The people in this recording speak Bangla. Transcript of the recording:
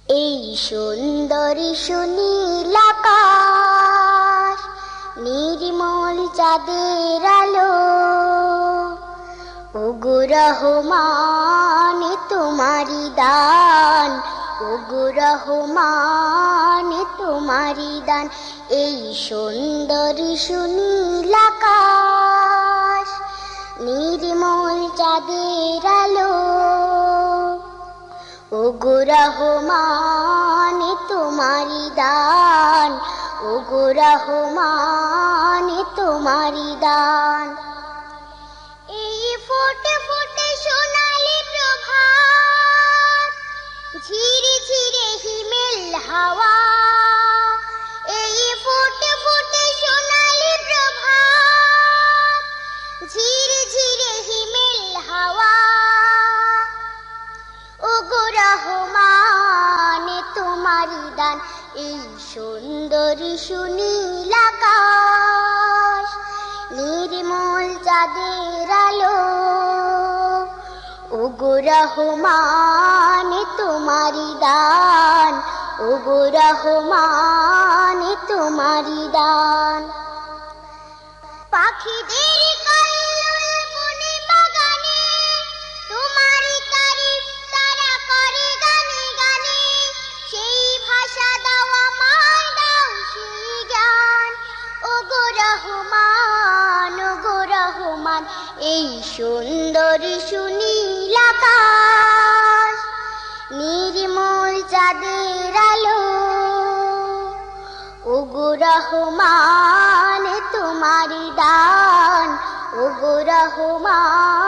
এই সুন্দরী সুনীল আকাশ, নির্মল চাঁদের আলো, ওগো রহমান তোমারি দান, ওগো রহমান তোমারি দান। এই সুন্দরী সুনীল আকাশ, নির্মল চাঁদের আলো, ওগো রহমান তোমারি দান, ওগো রহমান তোমারি দান। এই ফোটে ফোটে সোনালি প্রভাত, ঝিরে ঝিরে হিমেল হাওয়া, এই ফোটে ফোটে সোনালি প্রভাত, ঝিরে ঝিরে হিমেল হাওয়া, ওগো রহমান তোমারি দান। এই সুন্দরী সুনীল আকাশ, নির্মল চাঁদের আলো, ওগো রহমান তোমারি দান, ওগো রহমান তোমারি দান। পাখিদের কল্লোল বনে বাগানে, তোমারি তারিফ তারা করে গানে গানে, সেই ভাষা দাও আমায়, দাও সেই জ্ঞান, ওগো রহমান, ওগো রহমান। এই সুন্দরী সুনীল আকাশ, নির্মল চাঁদের আলো, ওগো রহমান তোমারি দান, ওগো রহমান